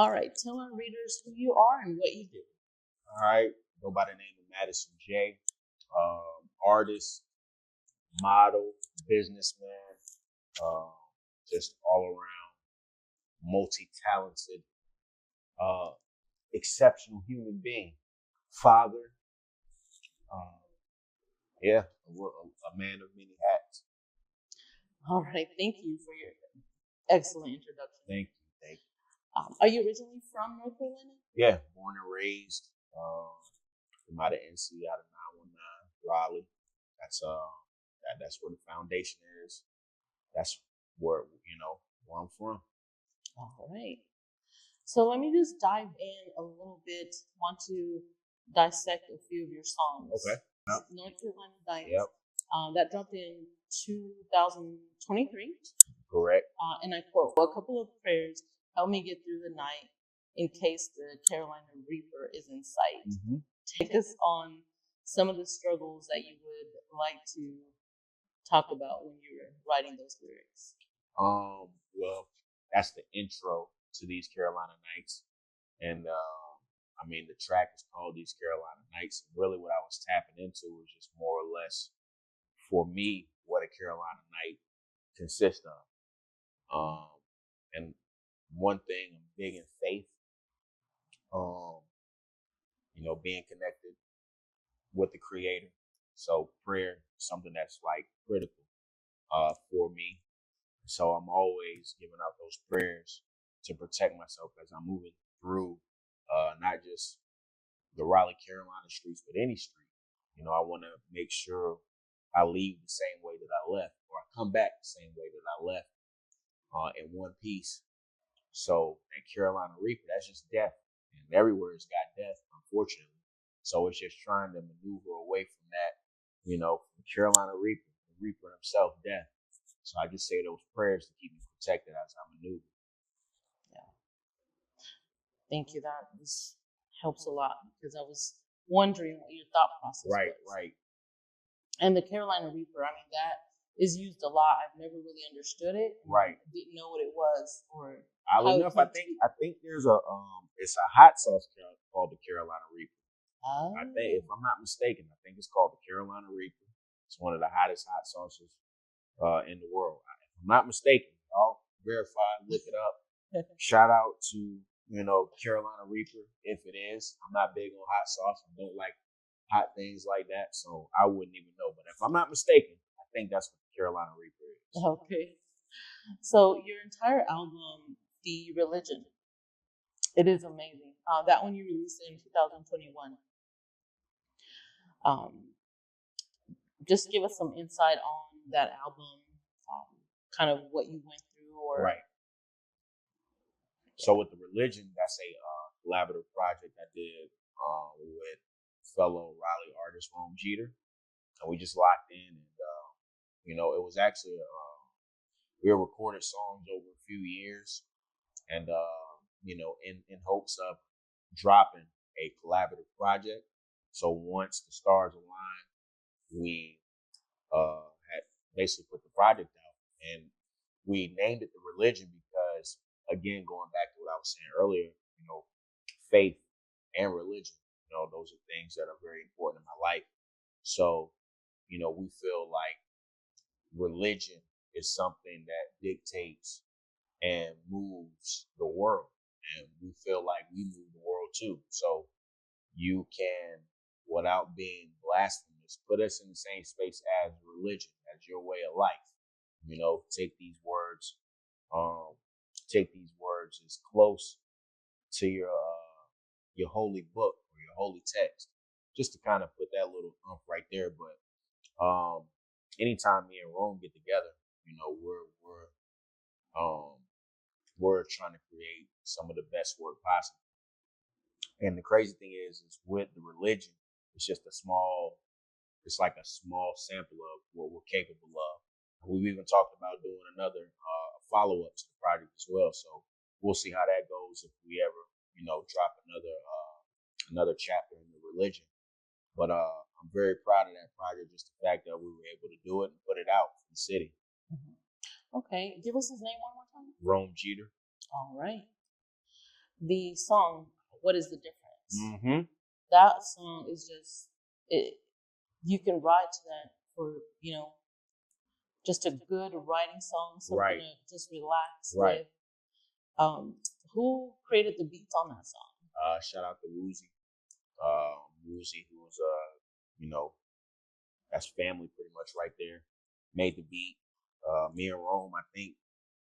All right, tell our readers who you are and what you do. All right, go by the name of Madison J. Artist, model, businessman, uh, just all around multi-talented, uh, exceptional human being, father. Uh, yeah, a man of many hats. All right, thank you for your excellent introduction. Thank you, thank you. Are you originally from North Carolina? Yeah, born and raised. From out of NC, out of 919 Raleigh. That's where the foundation is. That's where where I'm from. All right. So let me just dive in a little bit. Want to dissect a few of your songs. Okay. Yep. North Carolina Diamonds. Yep. That dropped in 2023. Correct. And I quote, "A couple of prayers help me get through the night in case the Carolina Reaper is in sight." Mm-hmm. Take us on some of the struggles that you would like to talk about when you were writing those lyrics. Well, that's the intro to These Carolina Nights, and I mean the track is called These Carolina Nights. Really, what I was tapping into was just more or less, for me, what a Carolina night consists of. And one thing, I'm big in faith. Being connected with the Creator. So prayer is something that's like critical for me. So I'm always giving out those prayers to protect myself as I'm moving through not just the Raleigh, Carolina streets, but any street. I want to make sure I leave the same way that I left, or I come back the same way that I left, in one piece. So that Carolina Reaper, that's just death, and everywhere it's got death, unfortunately. So it's just trying to maneuver away from that, from Carolina Reaper, the Reaper himself, death. So I just say those prayers to keep me protected as I maneuver. Yeah. Thank you. That helps a lot because I was wondering what your thought process was. Right. And the Carolina Reaper, I mean, that is used a lot. I've never really understood it. Right. I didn't know what it was or oddly enough, I think there's it's a hot sauce called the Carolina Reaper. Oh. I think, if I'm not mistaken, I think it's called the Carolina Reaper. It's one of the hottest hot sauces in the world. If I'm not mistaken, I'll verify, look it up. Shout out to Carolina Reaper if it is. I'm not big on hot sauce. I don't like hot things like that, so I wouldn't even know. But if I'm not mistaken, I think that's what the Carolina Reaper is. Okay. So your entire album, The Religion, it is amazing. That one you released in 2021. Just give us some insight on that album, kind of what you went through, or right. So with The Religion, that's a collaborative project I did with fellow Raleigh artist Rome Jeter, and we just locked in, and it was actually we recorded songs over a few years, and in hopes of dropping a collaborative project. So once the stars aligned, we had basically put the project out, and we named it The Religion because, again, going back to what I was saying earlier, faith and religion, those are things that are very important in my life. So, we feel like religion is something that dictates and moves the world, and we feel like we move the world too. So you can, without being blasphemous, put us in the same space as religion, as your way of life. Take these words as close to your holy book or your holy text, just to kind of put that little right there. But anytime me and Rome get together, we're trying to create some of the best work possible. And the crazy thing is with The Religion, it's like a small sample of what we're capable of. We've even talked about doing another follow-up to the project as well. So we'll see how that goes if we ever, drop another chapter in The Religion. But I'm very proud of that project, just the fact that we were able to do it and put it out in the city. Mm-hmm. Okay, give us his name one more time. Rome Jeter. All right. the song, What is the Difference? Mm-hmm. That song is just, you can ride to that for, just a good writing song, something to just relax with. Who created the beats on that song? Shout out to Woozy. Woozy, who's that's family pretty much right there. Made the beat. Me and Rome, I think,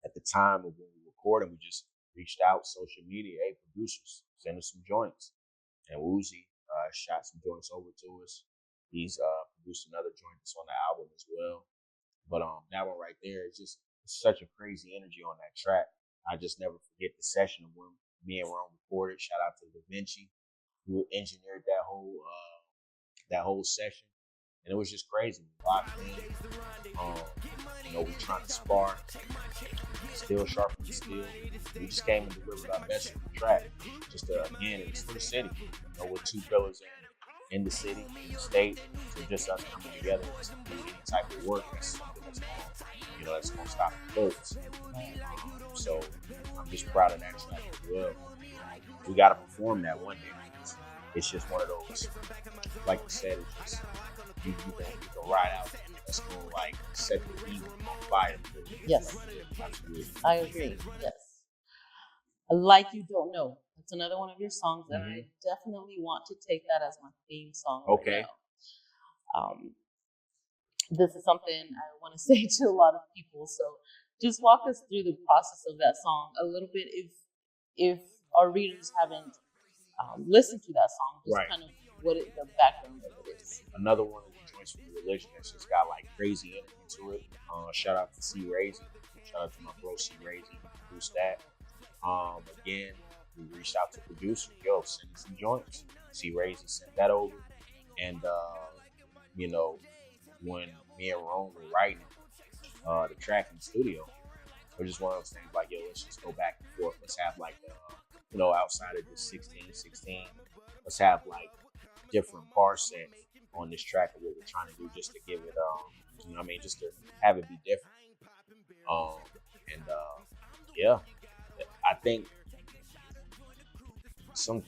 at the time of when we recorded, we just reached out social media, hey producers, send us some joints. And Woozy shot some joints over to us. He's produced another joint that's on the album as well. But that one right there is just such a crazy energy on that track. I just never forget the session of when me and Rome recorded. Shout out to Da Vinci, who engineered that whole session, and it was just crazy. We locked in, we trying to spar, still sharpen the steel. We just came and delivered our best on the track. Just again, it was for the city. With two pillars in the city, in the state, so just us coming together to do any type of work. That's something that's gonna stop the folks. So I'm just proud of that track as well. We gotta perform that one day. It's just one of those, like you said, it's just you can ride out there. That's gonna like set the evening on fire. Yes. Absolutely. I agree. Yes. Like You Don't Know. That's another one of your songs, and I definitely want to take that as my theme song. Okay. Right now. This is something I want to say to a lot of people. So just walk us through the process of that song a little bit, if our readers haven't listened to that song, just kind of the background of it is. Another one of the joints from the Religion that's just got like crazy energy to it. Shout out to C Razy. Shout out to my bro C Razy who produced that. Again, we reached out to producers. Yo, send me some joints. C Razy sent that over, and when me and Rome were writing the track in the studio, it was just one of those things like, yo, let's just go back and forth. Let's have like, outside of just 16, let's have like different bar sets on this track of what we're trying to do, just to give it, just to have it be different. Yeah, I think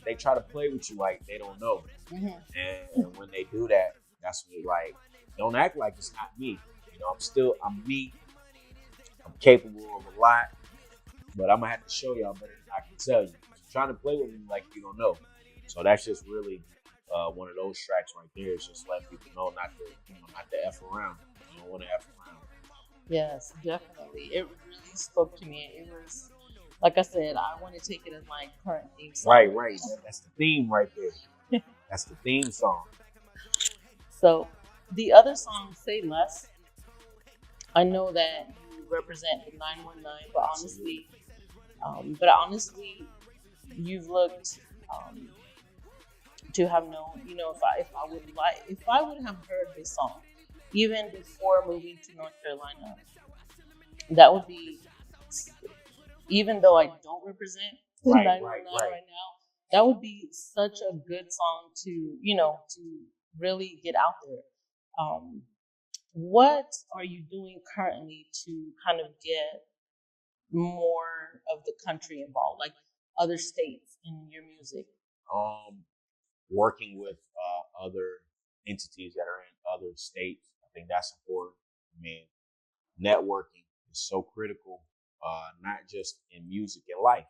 they try to play with you like they don't know, and when they do that, that's when like, don't act like it's not me. I'm me. I'm capable of a lot, but I'm gonna have to show y'all better than I can tell you. You're trying to play with me like you don't know. So that's just really one of those tracks right there. It's just let people know not to F around. You don't want to F around. Yes, definitely. It really spoke to me. It was, like I said, I want to take it as my current theme song. Right. That's the theme right there. That's the theme song. So the other song, Say Less, I know that you represent the 919, but honestly, you've looked to have known, if I would have heard this song even before moving to North Carolina, that would be, even though I don't represent the 919 right now, that would be such a good song to really get out there. What are you doing currently to kind of get more of the country involved, like other states in your music? Working with other entities that are in other states, I think that's important. Networking is so critical, not just in music and life.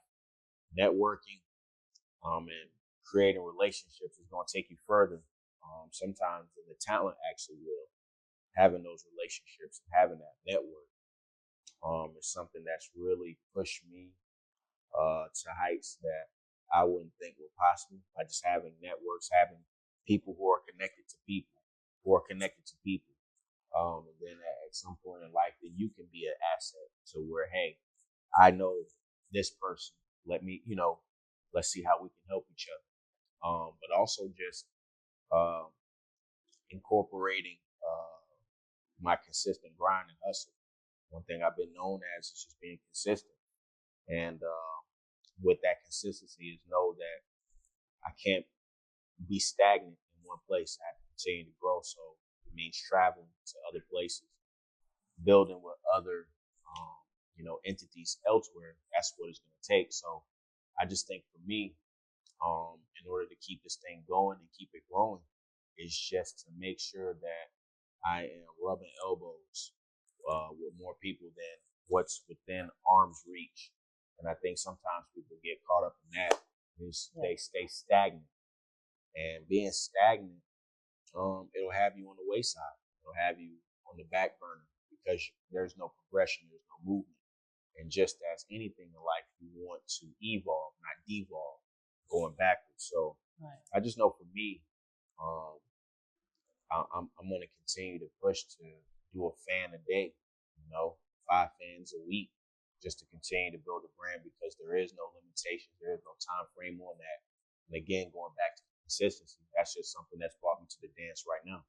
Networking and creating relationships is going to take you further. Sometimes the talent actually will. Having those relationships, having that network, is something that's really pushed me to heights that I wouldn't think were possible. By just having networks, having people who are connected to people, and then at some point in life, that you can be an asset to where, hey, I know this person. Let's see how we can help each other. But also just incorporating my consistent grind and hustle. One thing I've been known as is just being consistent. And with that consistency is know that I can't be stagnant in one place. I have to continue to grow. So it means traveling to other places, building with other, entities elsewhere. That's what it's going to take. So I just think for me, in order to keep this thing going and keep it growing, is just to make sure that I am rubbing elbows with more people than what's within arm's reach. And I think sometimes people get caught up in that. They stay stagnant. And being stagnant, it'll have you on the wayside. It'll have you on the back burner because there's no progression, there's no movement. And just as anything in life, you want to evolve, not devolve, going backwards. So I just know for me, um, I'm going to continue to push to do a fan a day, 5 fans a week, just to continue to build a brand because there is no limitations, there is no time frame on that. And again, going back to consistency, that's just something that's brought me to the dance right now.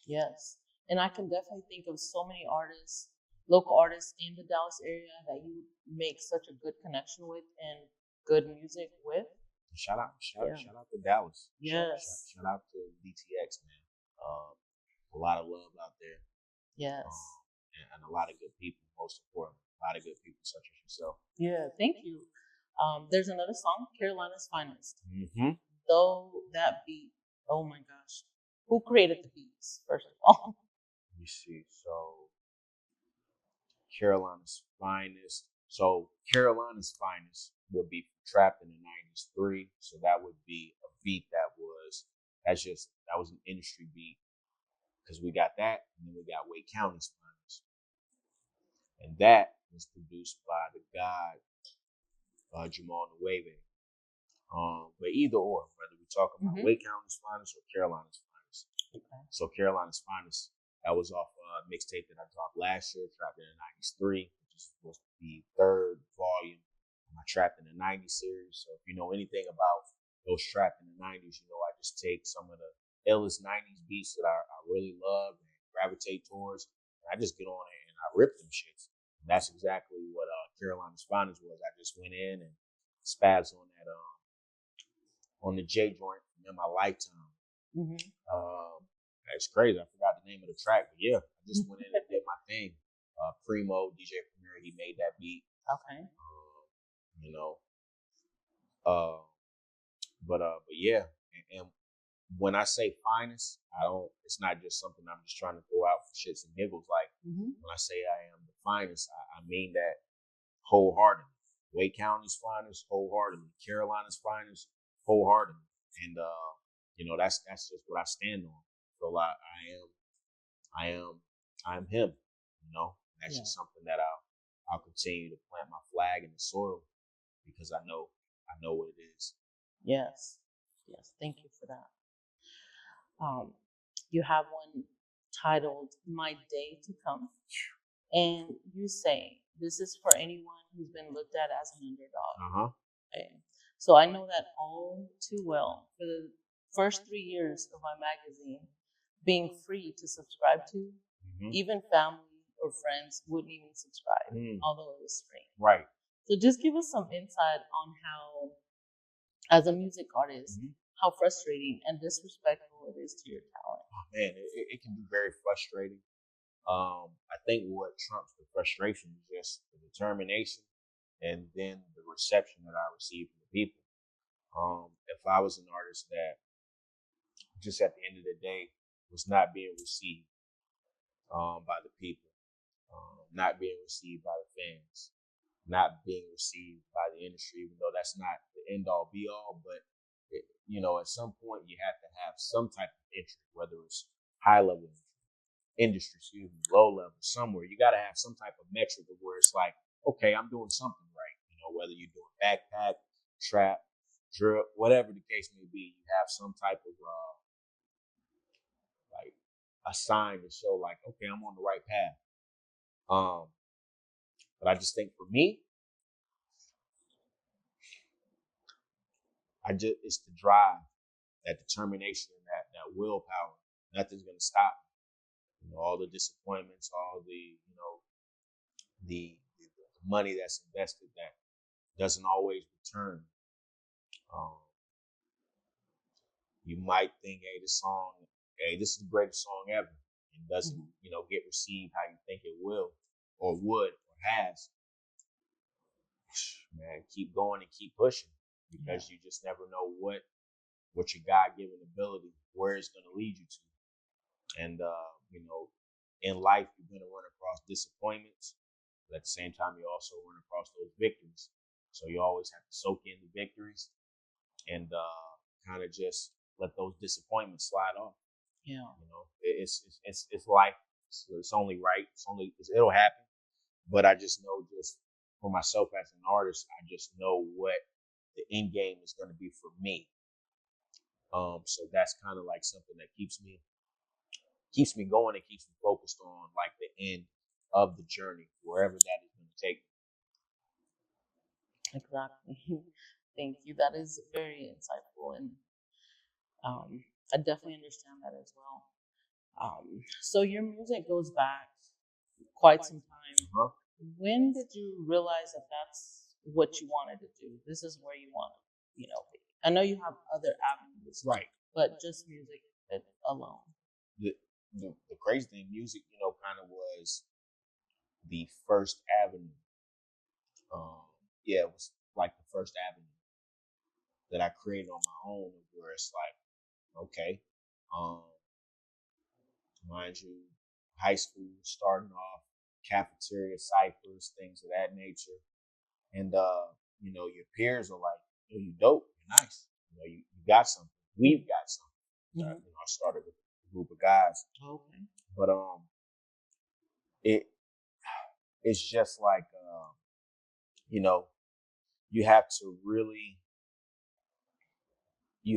Yes. And I can definitely think of so many artists, local artists in the Dallas area that you make such a good connection with and good music with. Shout out to Dallas. Yes. Shout out to DTX, man. A lot of love out there. Yes. And a lot of good people, most importantly. A lot of good people such as yourself. Yeah, thank you. There's another song, Carolina's Finest. Mm-hmm. Though that beat, oh my gosh. Who created the beats, first of all? Let me see. So, Carolina's Finest. So, Carolina's Finest would be Trapped in the 90s 3. So, that would be a beat that was an industry beat. Because we got that, and then we got Wake County's Finest. And that was produced by the God, Jamal Nueve. But either or, whether we talk about Wake County's Finest or Carolina's Finest. Okay. So Carolina's Finest, that was off a mixtape that I dropped last year, Trapped in the 90s 3, which is supposed to be 3rd volume of my Trapped in the 90s series. So if you know anything about those Trapped in the 90s, I just take some of the illest 90s beats that I really love and gravitate towards, and I just get on it and I rip them shits. And that's exactly what Carolina's Finest was. I just went in and spazzed on that on the J joint from In My Lifetime. Mm-hmm. It's crazy. I forgot the name of the track, but yeah, I just went in and did my thing. Primo, DJ Premier, he made that beat. Okay. But yeah, and when I say finest, it's not just something I'm just trying to throw out for shits and giggles. Like, when I say I am the finest, I mean that wholeheartedly. Wake County's finest, wholeheartedly. Carolina's finest, wholeheartedly. And, that's just what I stand on. So I am him, That's just something that I'll continue to plant my flag in the soil because I know what it is. Yes. Thank you for that. You have one titled My Day to Come. And you say, this is for anyone who's been looked at as an underdog. Okay. So I know that all too well. For the first 3 years of my magazine, being free to subscribe to, even family or friends wouldn't even subscribe, although it was free. Right. So just give us some insight on how, as a music artist, how frustrating and disrespectful it is to your talent. Oh, man, it can be very frustrating. I think what trumps the frustration is just the determination and then the reception that I receive from the people. If I was an artist that just at the end of the day was not being received by the people, not being received by the fans, not being received by the industry, even though that's not the end all be all, but at some point you have to have some type of entry, whether it's high level industry, low level, somewhere. You got to have some type of metric of where it's like, okay, I'm doing something right. Whether you're doing backpack, trap, drip, whatever the case may be, you have some type of like a sign to show like, okay, I'm on the right path. But I just think for me, it's the drive, that determination, and that willpower. Nothing's gonna stop me. All the disappointments, all the the money that's invested that doesn't always return. You might think, hey, this is the greatest song ever, and doesn't get received how you think it will, or would, or has. Man, keep going and keep pushing. Yeah. because you just never know what your God given ability, where it's going to lead you to. And, in life, you're going to run across disappointments, but at the same time, you also run across those victories. So you always have to soak in the victories and kind of just let those disappointments slide off. Yeah. It's life. It's only right. It'll happen. But I just know, just for myself as an artist, I just know what the end game is going to be for me. So that's kind of like something that keeps me going and keeps me focused on like the end of the journey, wherever that is going to take me. Exactly. Thank you. That is very insightful, and I definitely understand that as well. So your music goes back quite some time. Uh-huh. When did you realize that that's what you wanted to do? This is where you want to, be. I know you have other avenues, Right. but just music alone. The crazy thing, music, kind of was the first avenue. It was like the first avenue that I created on my own, where it's like, okay, um, mind you, high school, starting off, cafeteria ciphers, things of that nature. And, your peers are like, you dope, you're nice. You got something. We've got something. Mm-hmm. I started with a group of guys. Okay. But it's just like, you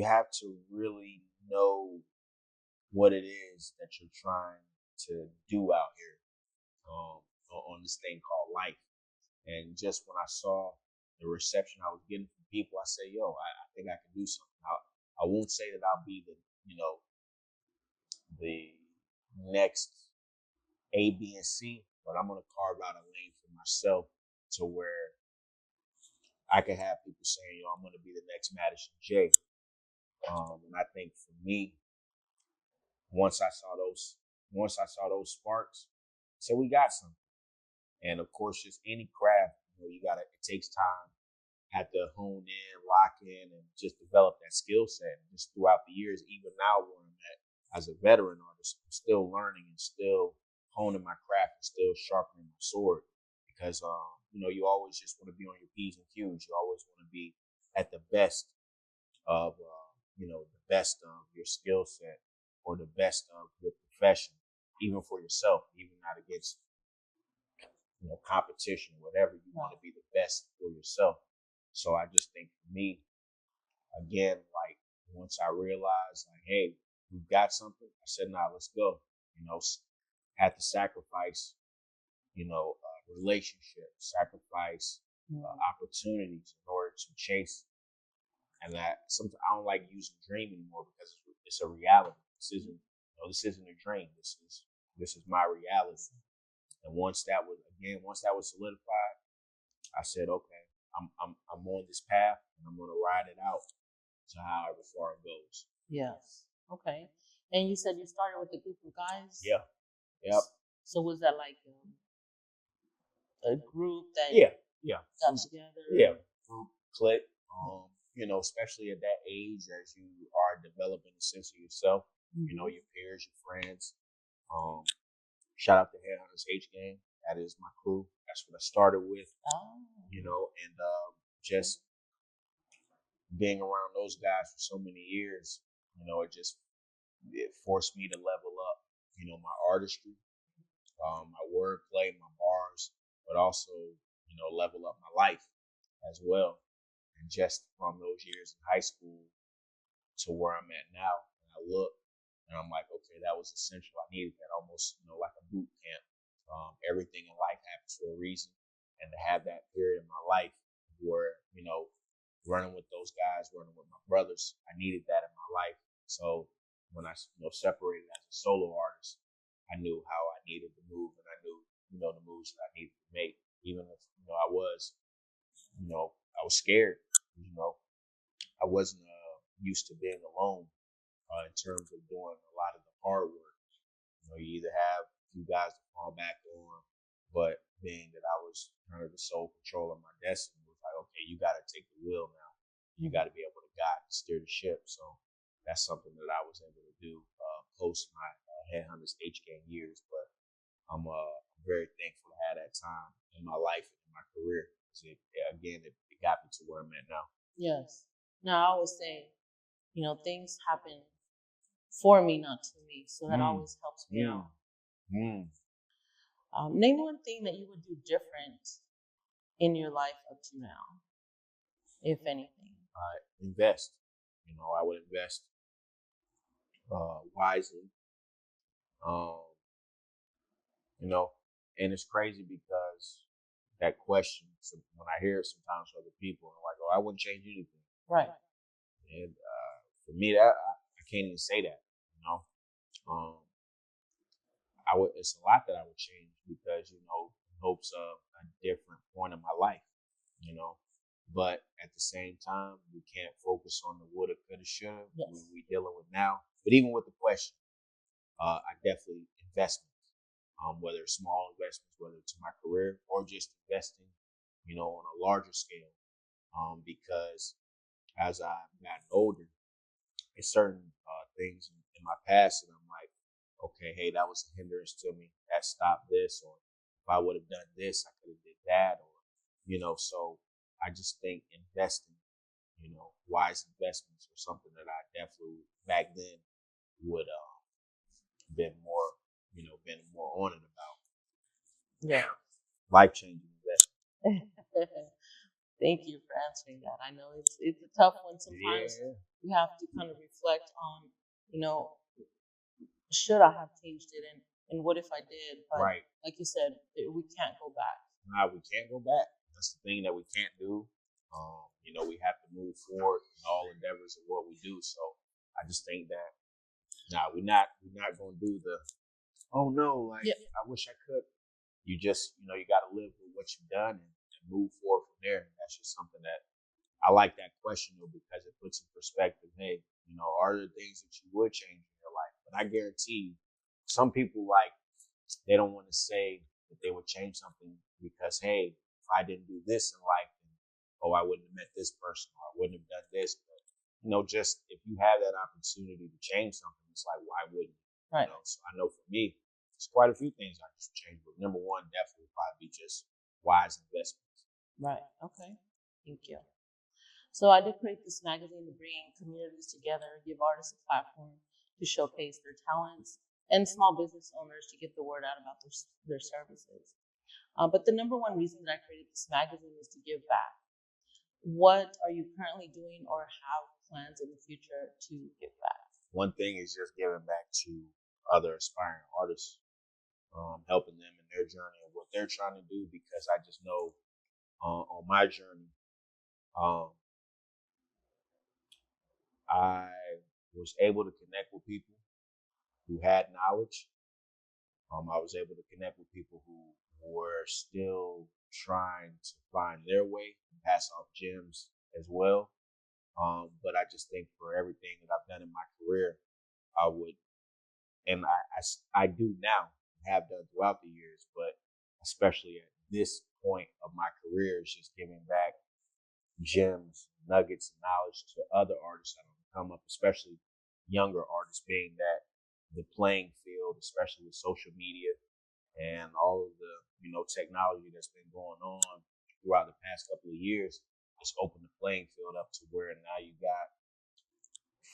have to really know what it is that you're trying to do out here, on this thing called life. And just when I saw the reception I was getting from people, I say, yo, I think I can do something. I won't say that I'll be the next A, B, and C, but I'm going to carve out a lane for myself to where I can have people saying, I'm going to be the next Madison J. And I think for me, once I saw those sparks, I said, we got something. And of course, just any craft, it takes time. Have to hone in, lock in, and just develop that skill set. And just throughout the years, even now where I'm at as a veteran artist, I'm still learning and still honing my craft and still sharpening my sword. Because you always just want to be on your P's and Q's. You always want to be at the best of the best of your skill set or the best of your profession, even for yourself, even not against competition or whatever. You want to be the best for yourself. So I just think for me, again, like once I realized, like, hey, we've got something, I said, nah, let's go. Had to sacrifice, relationships, sacrifice opportunities in order to chase. And that sometimes I don't like using dream anymore because it's a reality. This isn't a dream. This is my reality. And once that was solidified, I said, okay, I'm on this path and I'm going to ride it out to however far it goes. Yes. Okay. And you said you started with a group of guys. Yeah. Yep. So was that like a group that got together? Yeah. Group, clique. Especially at that age as you are developing a sense of yourself. Mm-hmm. Your peers, your friends. Shout out to Headhunters H Gang. That is my crew. That's what I started with. Oh. And just being around those guys for so many years, it forced me to level up, my artistry, my wordplay, my bars, but also, level up my life as well. And just from those years in high school to where I'm at now, and I look and I'm like, okay, that was essential. I needed that, almost, like a boot camp. Everything in life happens for a reason. And to have that period in my life where, running with those guys, running with my brothers, I needed that in my life. So when I, separated as a solo artist, I knew how I needed to move, and I knew, the moves that I needed to make. Even if, I was scared. I wasn't used to being alone in terms of doing a lot of the hard work. You either have a few guys to fall back on, but being that I was kind of the sole control of my destiny, was like, okay, you got to take the wheel now. You got to be able to guide and steer the ship. So that's something that I was able to do post my headhunters HK years. But I'm very thankful to have that time in my life and in my career. It got me to where I'm at now. Yes. Now, I always say, things happen for me, not to me. So that always helps me out. Name one thing that you would do different in your life up to now, if anything. Invest. I would invest wisely. Um, and it's crazy because that question, when I hear it sometimes from other people, I'm like, oh, I wouldn't change anything. Right. And for me, that I can't even say that. It's a lot that I would change because, in hopes of a different point in my life, But at the same time, we can't focus on the woulda, coulda, shoulda. Yes. We dealing with now. But even with the question, I definitely investments, whether it's small investments, whether it's my career or just investing, on a larger scale. Because as I've gotten older, there's certain things in my past that I'm like, okay, hey, that was a hindrance to me. That stopped this, or if I would have done this, I could have did that, or So I just think investing, wise investments, or something that I definitely back then would been more, been more on it about. Yeah. Life changing investment. Thank you for answering that. I know it's a tough one sometimes. Yeah. You have to kind of reflect on, should I have changed it, and what if I did? But Right. like you said, we can't go back. Nah, we can't go back. That's the thing that we can't do. We have to move forward in all endeavors of what we do. So I just think that we're not gonna do the I wish I could. You just you gotta live with what you've done and move forward from there. And that's just something that I like that question though, because it puts in perspective, hey, are there things that you would change in your life? But I guarantee you, some people they don't want to say that they would change something because, hey, if I didn't do this in life, then, I wouldn't have met this person, or I wouldn't have done this. But, just if you have that opportunity to change something, it's like, why wouldn't you? Right. So I know for me, there's quite a few things I just change. But number one, definitely probably be just wise investments. Right. Okay. Thank you. So I did create this magazine to bring communities together, give artists a platform to showcase their talents, and small business owners to get the word out about their services. But the number one reason that I created this magazine is to give back. What are you currently doing or have plans in the future to give back? One thing is just giving back to other aspiring artists, helping them in their journey and what they're trying to do, because I just know on my journey, I was able to connect with people who had knowledge. I was able to connect with people who were still trying to find their way and pass off gems as well. But I just think for everything that I've done in my career, I would, and I do now, have done throughout the years, but especially at this point of my career, is just giving back gems, nuggets, and knowledge to other artists that will come up, especially younger artists, being that the playing field, especially with social media and all of the technology that's been going on throughout the past couple of years, it's opened the playing field up to where now you got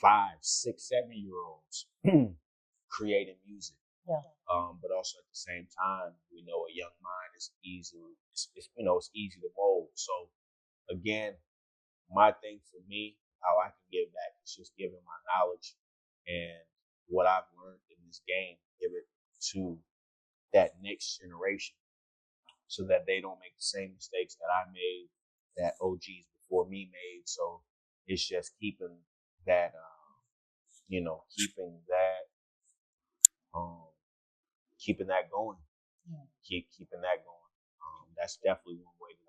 5, 6, 7-year-olds creating music. Yeah. But also at the same time, we know a young mind is easy to mold. So again, my thing for me, how I can give back is just giving my knowledge and what I've learned in this game, give it to that next generation so that they don't make the same mistakes that I made, that OGs before me made. So it's just keeping that, keeping that going. Yeah. Keeping that going. That's definitely one way that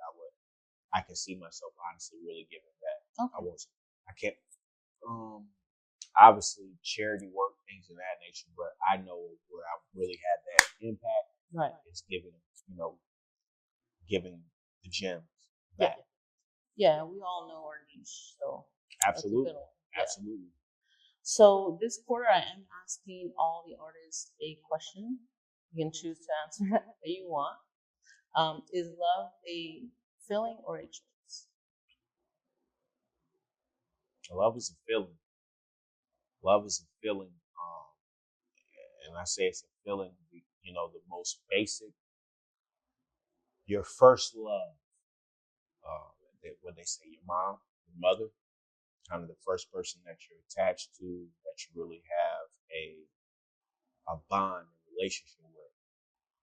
I can see myself honestly really giving back. Okay. I can't, obviously charity work, things of that nature, but I know where I really had that impact. Right. Is giving the gems back. Yeah, we all know our niche, so that's a good Absolutely, one. Yeah. absolutely. So this quarter, I am asking all the artists a question. You can choose to answer that you want. Is love a feeling or a choice? Love is a feeling. Love is a feeling, and I say it's a feeling. You know, the most basic, your first love. What they say, your mom, your mother, kind of the first person that you're attached to, that you really have a bond and relationship with.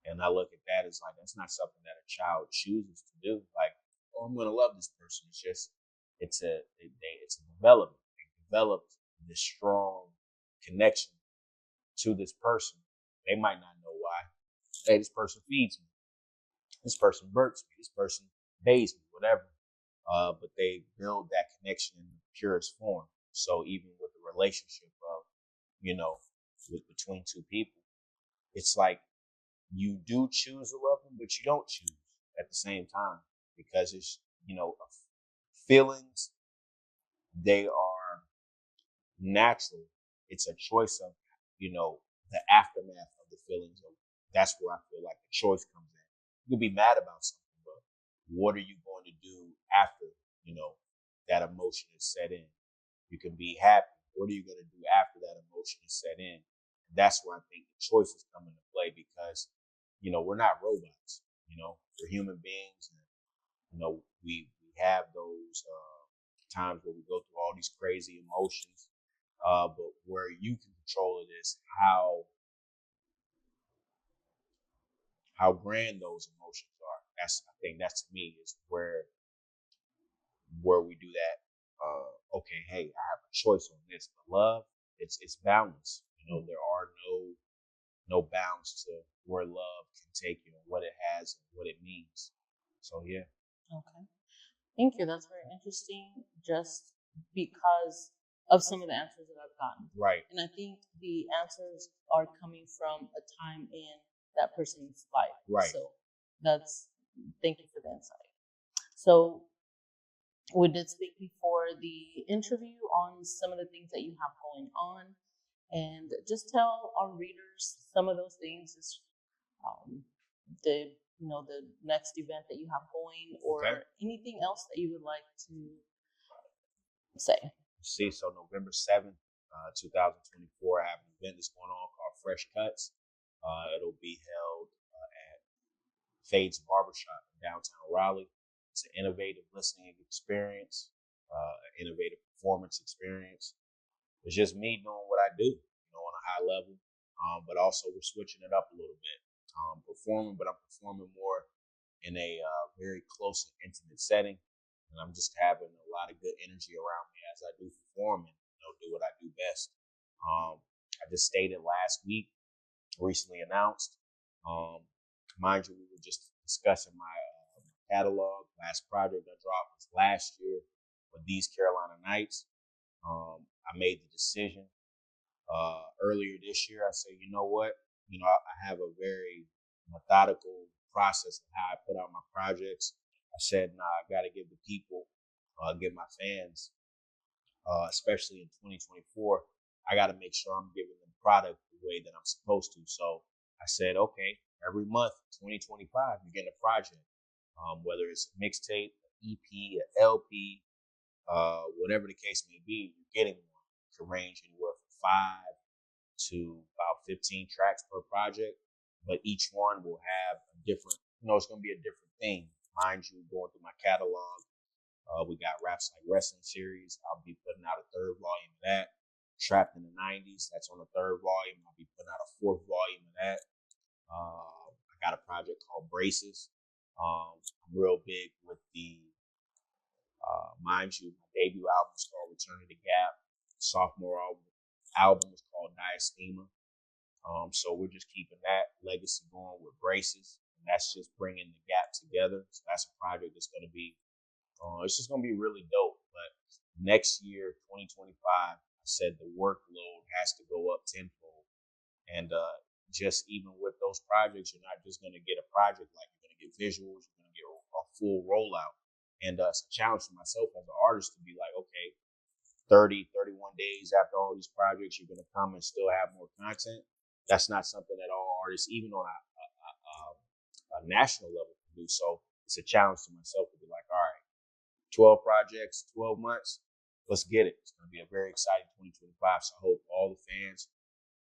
And I look at that as like that's not something that a child chooses to do. Like, oh, I'm gonna love this person. It's just it's a development. They developed this strong connection to this person. They might not know why. Hey, this person feeds me. This person burps me. This person bathes me. Whatever. But they build that connection in the purest form. So even with the relationship of, you know, between two people, it's like you do choose to love them, but you don't choose at the same time because it's, feelings, they are natural. It's a choice of, the aftermath of the feelings. That's where I feel like the choice comes in. You can be mad about something, but what are you going to do after, you know, that emotion is set in? You can be happy. What are you going to do after that emotion is set in? That's where I think the choices come into play because, we're not robots. We're human beings, and we have those times where we go through all these crazy emotions. But where you can control it is how grand those emotions are. I think that's to me is where we do that. Okay, hey, I have a choice on this. But love, it's boundless. There are no bounds to where love can take you and what it has and what it means. So yeah. Okay. Thank you. That's very interesting just because of some of the answers that I've gotten. Right. And I think the answers are coming from a time in that person's life. Right. So thank you for the insight. So we did speak before the interview on some of the things that you have going on, and just tell our readers some of those things. Um, the next event that you have going, or Okay. anything else that you would like to say. See, so November 7th, 2024, I have an event that's going on called Fresh Cuts. It'll be held at Fade's Barbershop in downtown Raleigh. It's an innovative listening experience, innovative performance experience. It's just me doing what I do, on a high level. But also we're switching it up a little bit. Performing, but I'm performing more in a very close and intimate setting. And I'm just having a lot of good energy around me as I do perform and do what I do best. I just stated last week, recently announced. Um, Mind you, we were just discussing my catalog. Last project I dropped was last year with These Carolina Nights. I made the decision earlier this year. I said, you know what? I have a very methodical process of how I put out my projects. I said, nah, I got to give the people, give my fans, especially in 2024, I got to make sure I'm giving them product the way that I'm supposed to. So I said, okay, every month, 2025, you're getting a project, whether it's a mixtape, an EP, an LP, whatever the case may be, you're getting one. It can range anywhere from 5 to about 15 tracks per project, but each one will have a different, it's going to be a different thing. Mind you, going through my catalog, we got Raps Like Wrestling series. I'll be putting out a third volume of that. Trapped in the 90s, that's on the third volume. I'll be putting out a fourth volume of that. I got a project called Braces. I'm real big with mind you, my debut album is called Return to the Gap. Sophomore album was called Diastema. So we're just keeping that legacy going with Braces. And that's just bringing the Gap together. So that's a project that's going to be, it's just going to be really dope. But next year, 2025, I said the workload has to go up tenfold. And just even with those projects, you're not just going to get a project, like you're going to get visuals, you're going to get a full rollout. And it's a challenge for myself as an artist to be like, okay, 30, 31 days after all these projects, you're going to come and still have more content. That's not something that all artists, even on a national level, can do. So it's a challenge to myself to be like, all right, 12 projects, 12 months, let's get it. It's going to be a very exciting 2025. So I hope all the fans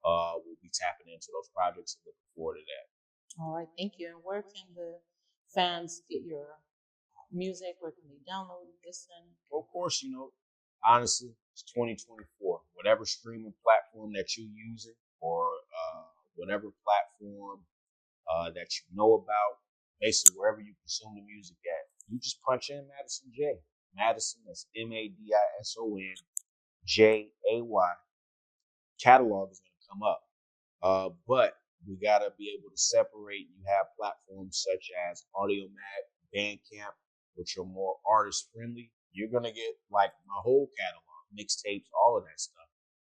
will be tapping into those projects and looking forward to that. All right, thank you. And where can the fans get your music? Where can they download, listen? Well, of course, honestly, it's 2024. Whatever streaming platform that you're using or whatever platform that you know about, basically wherever you consume the music at, you just punch in Madison J. Madison, that's MADISONJAY. Catalog is going to come up. But we got to be able to separate. You have platforms such as AudioMac, Bandcamp, which are more artist friendly. You're going to get like my whole catalog, mixtapes, all of that stuff.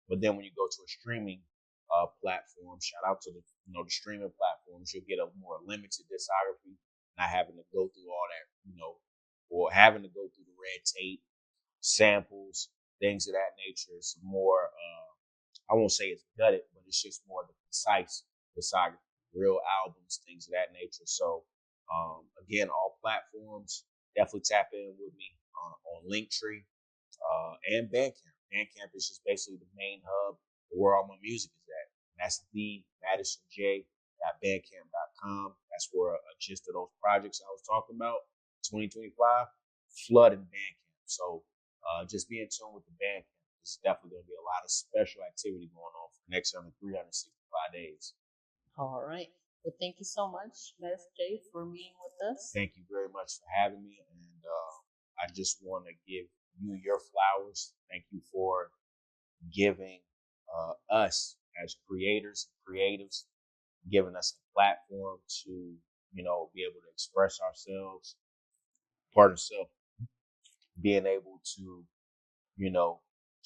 But then when you go to a streaming platform, shout out to the streaming platforms, you'll get a more limited discography, not having to go through all that, or having to go through the red tape, samples, things of that nature. It's more, I won't say it's gutted, but it's just more the concise discography, real albums, things of that nature. So, again, all platforms, definitely tap in with me on Linktree and Bandcamp. Bandcamp is just basically the main hub where all my music is at. And that's the MadisonJ.bandcamp.com. That's where a gist of those projects I was talking about, 2025, flood in Bandcamp. So just be in tune with the Bandcamp. There's definitely going to be a lot of special activity going on for the next 365 days. All right. Well, thank you so much, Madison J, for meeting with us. Thank you very much for having me. And I just want to give you your flowers. Thank you for giving us as creators, creatives, giving us a platform to, be able to express ourselves, pardon self, being able to,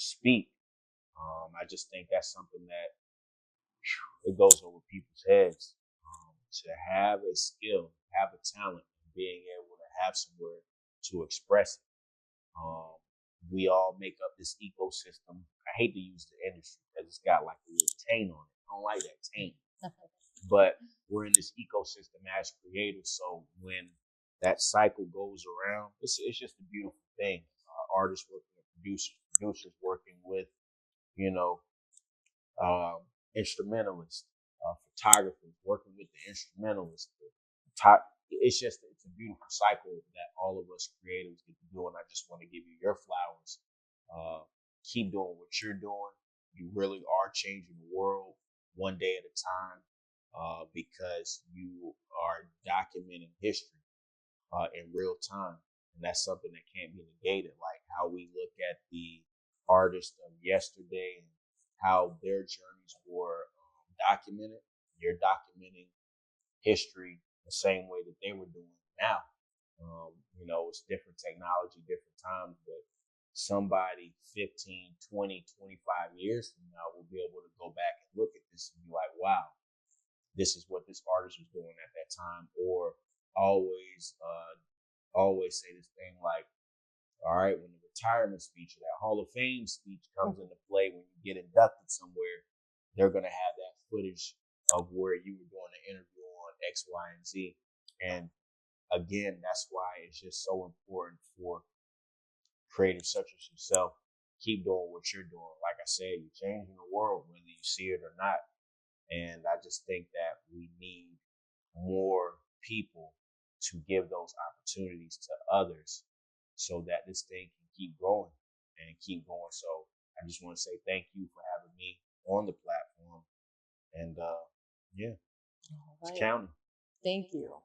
speak. I just think that's something that it goes over people's heads. To have a skill, have a talent, and being able to have somewhere to express it. We all make up this ecosystem. I hate to use the industry because it's got like a little taint on it. I don't like that taint. But we're in this ecosystem as creators. So when that cycle goes around, it's just a beautiful thing. Artists working with producers working with, you know, instrumentalists, photographers working with the instrumentalists. It's a beautiful cycle that all of us creatives get to do, and I just want to give you your flowers. Keep doing what you're doing. You really are changing the world one day at a time, because you are documenting history in real time, and that's something that can't be negated. Like how we look at the artists of yesterday and how their journeys were documented. You're documenting history the same way that they were doing now. It's different technology, different times, but somebody 15, 20, 25 years from now will be able to go back and look at this and be like, wow, this is what this artist was doing at that time. Or always say this thing like, all right, when the retirement speech or that Hall of Fame speech comes into play, when you get inducted somewhere, they're going to have that footage of where you were doing an interview on X, Y, and Z. And again, that's why it's just so important for creatives such as yourself. Keep doing what you're doing. Like I said, you're changing the world, whether you see it or not. And I just think that we need more people to give those opportunities to others so that this thing can keep growing and keep going. So I just want to say thank you for having me on the platform. And yeah, All right. it's counting. Thank you.